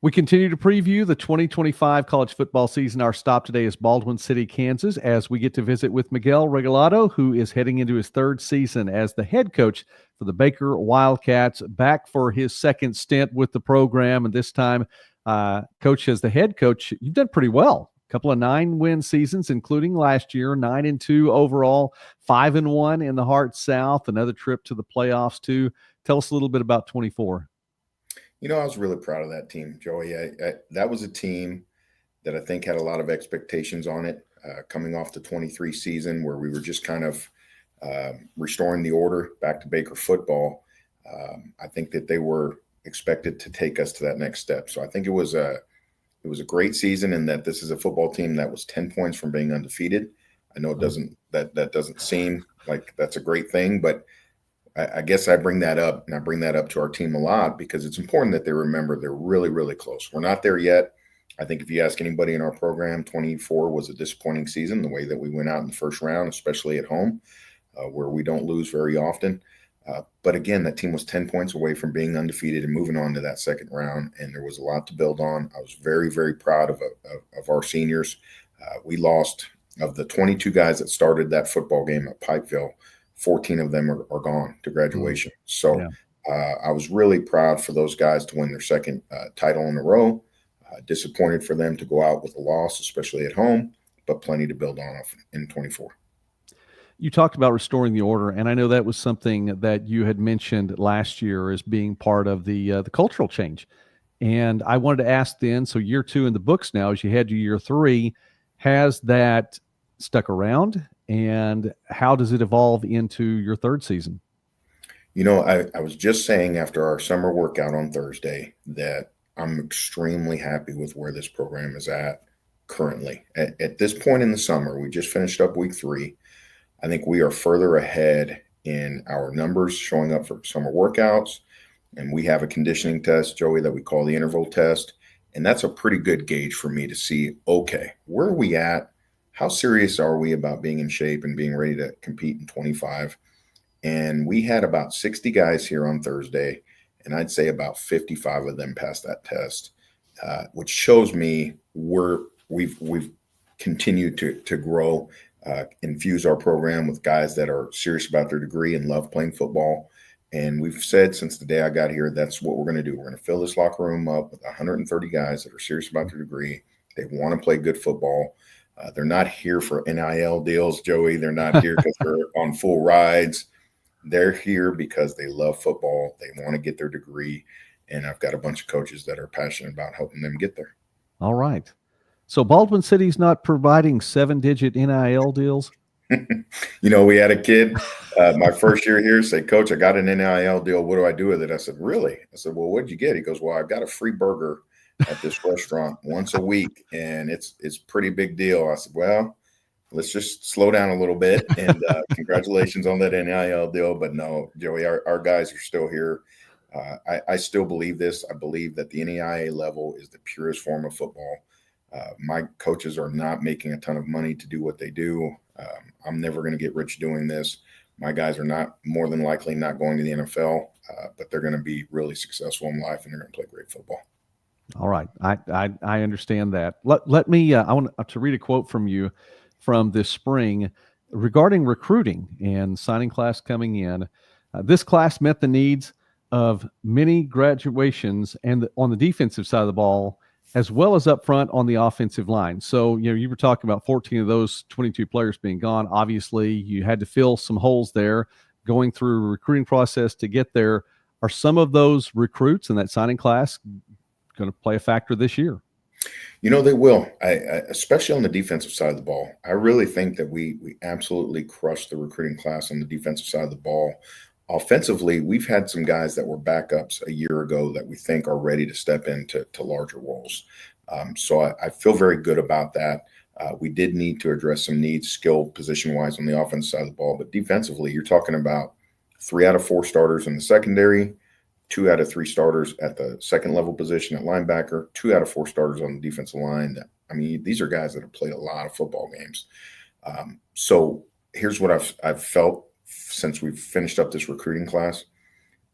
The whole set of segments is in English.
We continue to preview the 2025 college football season. Our stop today is Baldwin City, Kansas, as we get to visit with Miguel Regalado, who is heading into his third season as the head coach for the Baker Wildcats, back for his second stint with the program. And this time, coach, as the head coach, you've done pretty well. A couple of 9-win seasons, including last year, 9-2 overall, 5-1 in the Heart South, another trip to the playoffs too. Tell us a little bit about 24. I was really proud of that team, Joey. That was a team that I think had a lot of expectations on it, coming off the 23 season where we were just kind of restoring the order back to Baker football. I think that they were expected to take us to that next step. So I think it was a great season, in that this is a football team that was 10 points from being undefeated. I know that doesn't seem like that's a great thing, but I guess I bring that up, and I bring that up to our team a lot because it's important that they remember they're really, really close. We're not there yet. I think if you ask anybody in our program, 24 was a disappointing season, the way that we went out in the first round, especially at home, where we don't lose very often. But again, that team was 10 points away from being undefeated and moving on to that second round, and there was a lot to build on. I was very, very proud of our seniors. We lost, of the 22 guys that started that football game at Pikeville, 14 of them are gone to graduation. So I was really proud for those guys to win their second title in a row. Disappointed for them to go out with a loss, especially at home, but plenty to build on in 24. You talked about restoring the order, and I know that was something that you had mentioned last year as being part of the cultural change. And I wanted to ask then, so year 2 in the books now, as you head to year 3, has that stuck around? And how does it evolve into your third season? I was just saying after our summer workout on Thursday that I'm extremely happy with where this program is at currently. At this point in the summer, we just finished up week 3. I think we are further ahead in our numbers showing up for summer workouts. And we have a conditioning test, Joey, that we call the interval test. And that's a pretty good gauge for me to see, okay, where are we at? How serious are we about being in shape and being ready to compete in 25? And we had about 60 guys here on Thursday, and I'd say about 55 of them passed that test, which shows me we've continued to grow, infuse our program with guys that are serious about their degree and love playing football. And we've said since the day I got here, that's what we're going to do. We're going to fill this locker room up with 130 guys that are serious about their degree. They want to play good football. They're not here for NIL deals, Joey. They're not here because they're on full rides. They're here because they love football. They want to get their degree. And I've got a bunch of coaches that are passionate about helping them get there. All right. So Baldwin City's not providing 7-digit NIL deals? We had a kid my first year here say, Coach, I got an NIL deal. What do I do with it? I said, really? I said, well, what'd you get? He goes, well, I got a free burger at this restaurant once a week, and it's pretty big deal. I said, well, let's just slow down a little bit, and congratulations on that NIL deal. But no, Joey, our guys are still here. I still believe this. I believe that the NAIA level is the purest form of football. My coaches are not making a ton of money to do what they do. I'm never going to get rich doing this. My guys are not, more than likely, not going to the NFL, but they're going to be really successful in life, and they're going to play great football. All right. I understand that. Let me, I want to read a quote from you from this spring regarding recruiting and signing class coming in. This class met the needs of many graduations and on the defensive side of the ball, as well as up front on the offensive line. So, you were talking about 14 of those 22 players being gone. Obviously, you had to fill some holes there, going through a recruiting process to get there. Are some of those recruits in that signing class going to play a factor this year? They will, especially on the defensive side of the ball. I really think that we absolutely crushed the recruiting class on the defensive side of the ball. Offensively, we've had some guys that were backups a year ago that we think are ready to step into larger roles. So I feel very good about that. We did need to address some needs, skill position-wise on the offensive side of the ball. But defensively, you're talking about 3 out of 4 starters in the secondary, 2 out of 3 starters at the second level position at linebacker, 2 out of 4 starters on the defensive line. These are guys that have played a lot of football games. So here's what I've felt since we've finished up this recruiting class.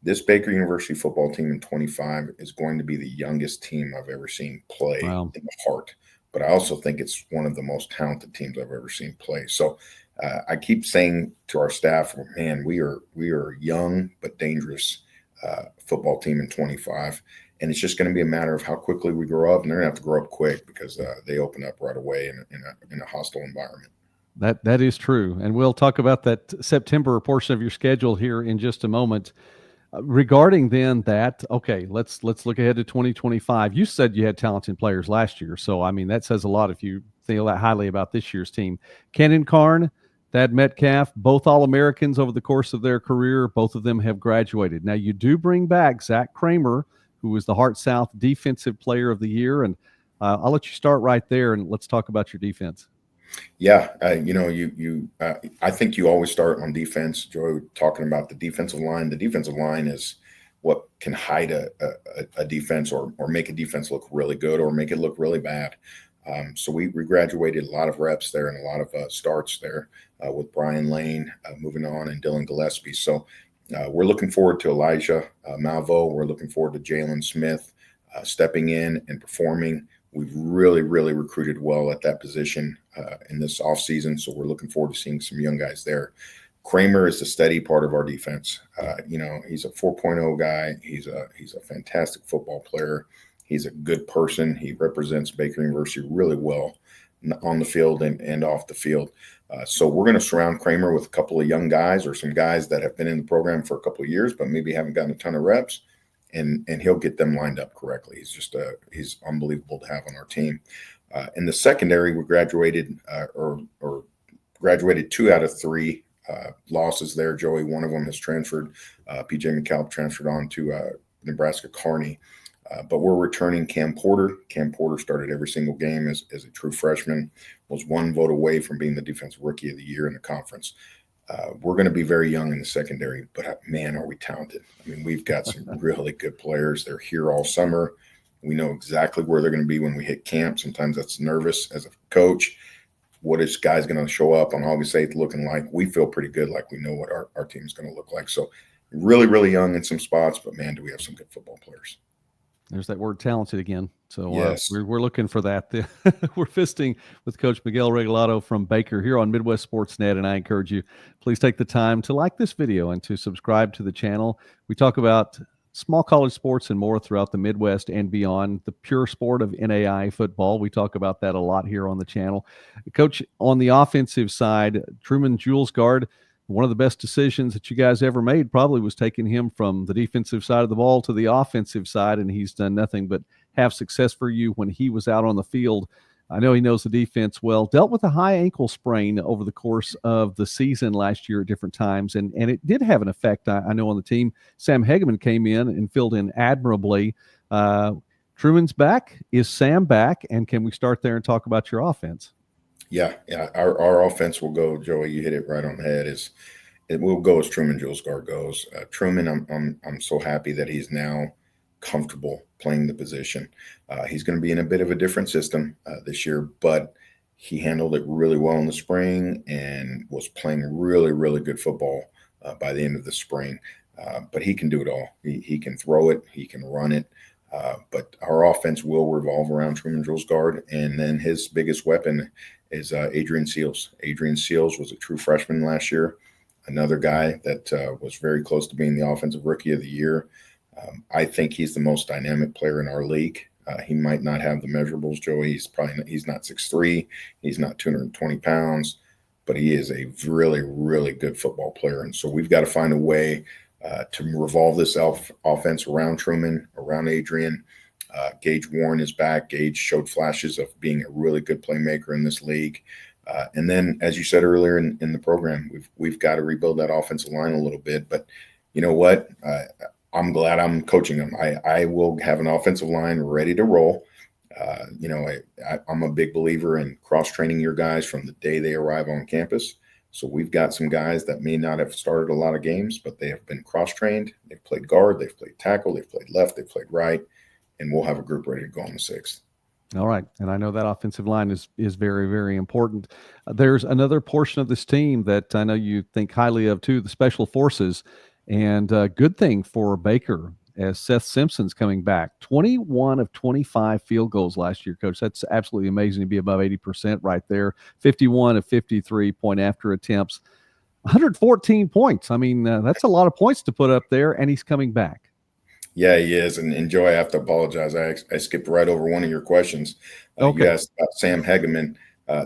This Baker University football team in 25 is going to be the youngest team I've ever seen play Wow. in the heart. But I also think it's one of the most talented teams I've ever seen play. So I keep saying to our staff, man, we are young but dangerous football team in 25. And it's just going to be a matter of how quickly we grow up. And they're going to have to grow up quick because they open up right away in a hostile environment. That is true. And we'll talk about that September portion of your schedule here in just a moment. Regarding then that, okay, let's look ahead to 2025. You said you had talented players last year, so I mean that says a lot if you feel that highly about this year's team. Kenan Carn, Thad Metcalf, both All-Americans over the course of their career. Both of them have graduated. Now you do bring back Zach Kramer, who was the Hart South Defensive Player of the Year, and I'll let you start right there, and let's talk about your defense. Yeah, I think you always start on defense. Joey, talking about the defensive line. The defensive line is what can hide a defense or make a defense look really good or make it look really bad. So we graduated a lot of reps there and a lot of starts there with Brian Lane moving on and Dylan Gillespie. So we're looking forward to Elijah Malvo. We're looking forward to Jalen Smith stepping in and performing. We've really, really recruited well at that position in this offseason, so we're looking forward to seeing some young guys there. Kramer is the steady part of our defense. He's a 4.0 guy. He's a fantastic football player. He's a good person. He represents Baker University really well on the field and off the field. So we're going to surround Kramer with a couple of young guys or some guys that have been in the program for a couple of years but maybe haven't gotten a ton of reps. And he'll get them lined up correctly. He's unbelievable to have on our team. In the secondary, we graduated or graduated 2 out of 3 losses there. Joey, one of them has transferred. PJ McCallum transferred on to Nebraska Kearney. But we're returning Cam Porter. Cam Porter started every single game as a true freshman, was 1 vote away from being the Defensive Rookie of the Year in the conference. We're going to be very young in the secondary, but man, are we talented. I mean, we've got some really good players. They're here all summer. We know exactly where they're going to be when we hit camp. Sometimes that's nervous as a coach. What is guys going to show up on August 8th looking like? We feel pretty good, like we know what our team's going to look like. So really, really young in some spots, but man, do we have some good football players. There's that word talented again. So yes. We're looking for that. We're visiting with Coach Miguel Regalado from Baker here on Midwest Sportsnet, and I encourage you, please take the time to like this video and to subscribe to the channel. We talk about small college sports and more throughout the Midwest and beyond, the pure sport of NAIA football. We talk about that a lot here on the channel. Coach, on the offensive side, Truman Julesgaard, one of the best decisions that you guys ever made probably was taking him from the defensive side of the ball to the offensive side, and he's done nothing but have success for you when he was out on the field. I know he knows the defense well. Dealt with a high ankle sprain over the course of the season last year at different times, and it did have an effect, I know, on the team. Sam Hegeman came in and filled in admirably. Truman's back. Is Sam back? And can we start there and talk about your offense? Yeah. Our offense will go, Joey, you hit it right on the head, it will go as Truman Julesgaard goes. Truman, I'm so happy that he's now comfortable playing the position. He's going to be in a bit of a different system this year, but he handled it really well in the spring and was playing really, really good football by the end of the spring. But he can do it all. He can throw it. He can run it. But our offense will revolve around Truman Julesgaard, and then his biggest weapon is Adrian Seals. Adrian Seals was a true freshman last year, another guy that was very close to being the Offensive Rookie of the Year. I think he's the most dynamic player in our league. He might not have the measurables, Joey. He's not 6'3", he's not 220 pounds, but he is a really, really good football player. And so we've got to find a way to revolve this offense around Truman, around Adrian. Gage Warren is back. Gage showed flashes of being a really good playmaker in this league. And then, as you said earlier in the program, we've got to rebuild that offensive line a little bit. But you know what? I'm glad I'm coaching them. I will have an offensive line ready to roll. I'm a big believer in cross-training your guys from the day they arrive on campus. So we've got some guys that may not have started a lot of games, but they have been cross-trained. They've played guard, they've played tackle, they've played left, they've played right, and we'll have a group ready to go on the 6th. All right. And I know that offensive line is very, very important. There's another portion of this team that I know you think highly of too, the special forces. And good thing for Baker as Seth Simpson's coming back. 21 of 25 field goals last year, Coach. That's absolutely amazing to be above 80% right there. 51 of 53 point after attempts. 114 points. I mean, that's a lot of points to put up there, and he's coming back. Yeah, he is. And Joe, I have to apologize. I skipped right over one of your questions. Okay. You asked about Sam Hegeman.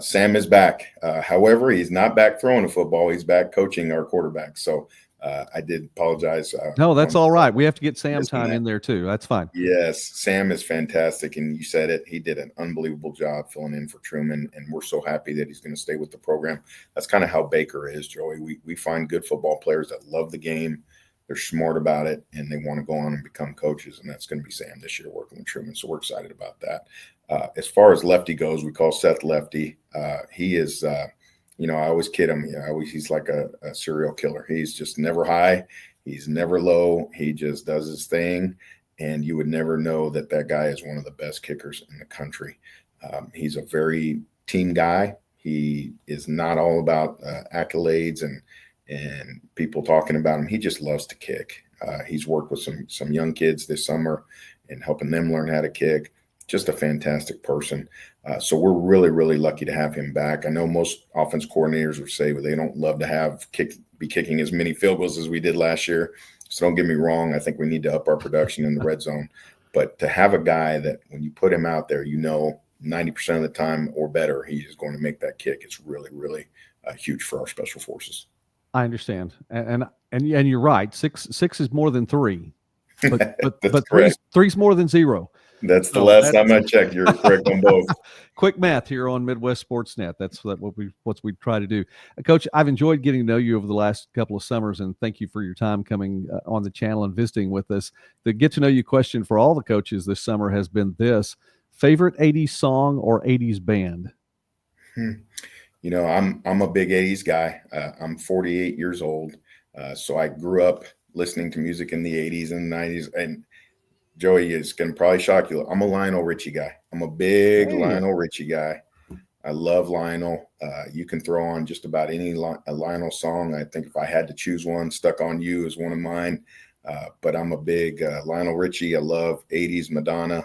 Sam is back. However, he's not back throwing the football. He's back coaching our quarterback. So I did apologize. No, that's all right. We have to get Sam time in there too. That's fine. Yes, Sam is fantastic. And you said it. He did an unbelievable job filling in for Truman. And we're so happy that he's going to stay with the program. That's kind of how Baker is, Joey. We find good football players that love the game. They're smart about it, and they want to go on and become coaches, and that's going to be Sam this year working with Truman, so we're excited about that. As far as Lefty goes, we call Seth Lefty. He is, I always kid him. He's like a serial killer. He's just never high. He's never low. He just does his thing, and you would never know that guy is one of the best kickers in the country. He's a very team guy. He is not all about accolades and people talking about him. He just loves to kick. He's worked with some young kids this summer and helping them learn how to kick. Just a fantastic person. So we're really, really lucky to have him back. I know most offense coordinators would say they don't love to be kicking as many field goals as we did last year. So don't get me wrong. I think we need to up our production in the red zone. But to have a guy that when you put him out there, 90% of the time or better, he is going to make that kick. It's really, really huge for our special forces. I understand, and you're right. Six is more than three, but three's more than zero. That's the last time I checked. You're correct on both. Quick math here on Midwest Sportsnet. That's what we try to do. Coach, I've enjoyed getting to know you over the last couple of summers, and thank you for your time coming on the channel and visiting with us. The get to know you question for all the coaches this summer has been this: favorite 80s song or 80s band? I'm a big 80s guy. I'm 48 years old. So I grew up listening to music in the 80s and 90s. And Joey is going to probably shock you. I'm a Lionel Richie guy. I'm a big Lionel Richie guy. I love Lionel. You can throw on just about any Lionel song. I think if I had to choose one, Stuck on You is one of mine. But I'm a big Lionel Richie. I love 80s Madonna.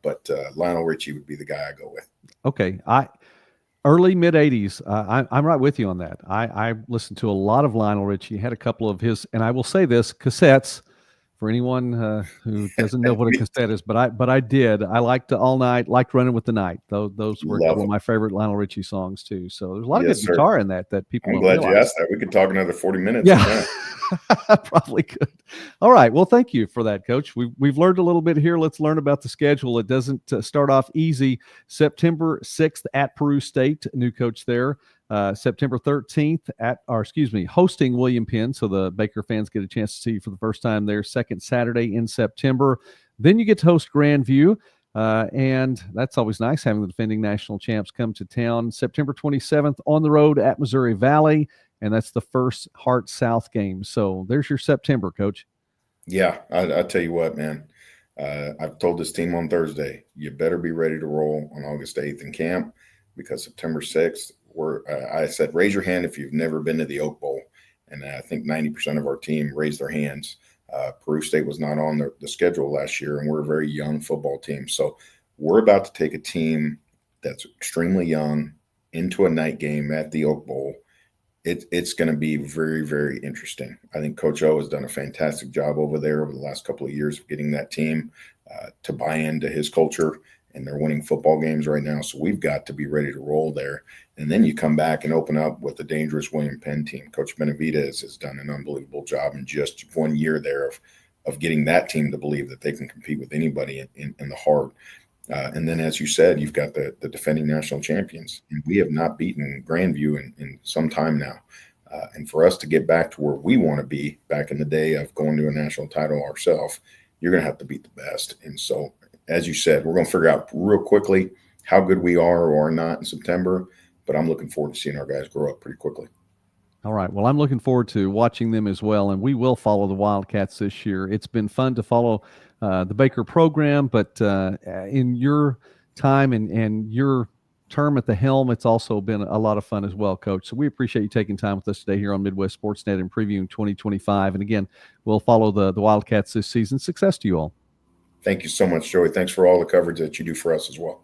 But Lionel Richie would be the guy I go with. Okay. Early mid 80s. I'm right with you on that. I listened to a lot of Lionel Richie. He had a couple of his, and I will say this, cassettes. For anyone who doesn't know what a cassette is, but I did. I liked All Night, liked Running with the Night. Those were a couple of my favorite Lionel Richie songs too. So there's a lot of good guitar in that people. I'm glad you asked that. We could talk another 40 minutes. Yeah, probably could. All right. Well, thank you for that, Coach. We've learned a little bit here. Let's learn about the schedule. It doesn't start off easy. September 6th at Peru State, new coach there. September 13th hosting William Penn. So the Baker fans get a chance to see you for the first time there. Second Saturday in September. Then you get to host Grandview. And that's always nice having the defending national champs come to town. September 27th on the road at Missouri Valley. And that's the first Hart South game. So there's your September, Coach. Yeah, I tell you what, man. I've told this team on Thursday, you better be ready to roll on August 8th in camp, because September 6th, I said, raise your hand if you've never been to the Oak Bowl. And I think 90% of our team raised their hands. Peru State was not on the schedule last year, and we're a very young football team. So we're about to take a team that's extremely young into a night game at the Oak Bowl. It's going to be very, very interesting. I think Coach O has done a fantastic job over there over the last couple of years of getting that team to buy into his culture, and they're winning football games right now. So we've got to be ready to roll there. And then you come back and open up with the dangerous William Penn team. Coach Benavidez has done an unbelievable job in just 1 year there of getting that team to believe that they can compete with anybody in the heart. And then, as you said, you've got the defending national champions. And we have not beaten Grandview in some time now. And for us to get back to where we want to be back in the day of going to a national title ourselves, you're going to have to beat the best. And so, as you said, we're going to figure out real quickly how good we are or are not in September. But I'm looking forward to seeing our guys grow up pretty quickly. All right. Well, I'm looking forward to watching them as well, and we will follow the Wildcats this year. It's been fun to follow the Baker program, but in your time and your term at the helm, it's also been a lot of fun as well, Coach. So we appreciate you taking time with us today here on Midwest Sportsnet and previewing 2025. And again, we'll follow the Wildcats this season. Success to you all. Thank you so much, Joey. Thanks for all the coverage that you do for us as well.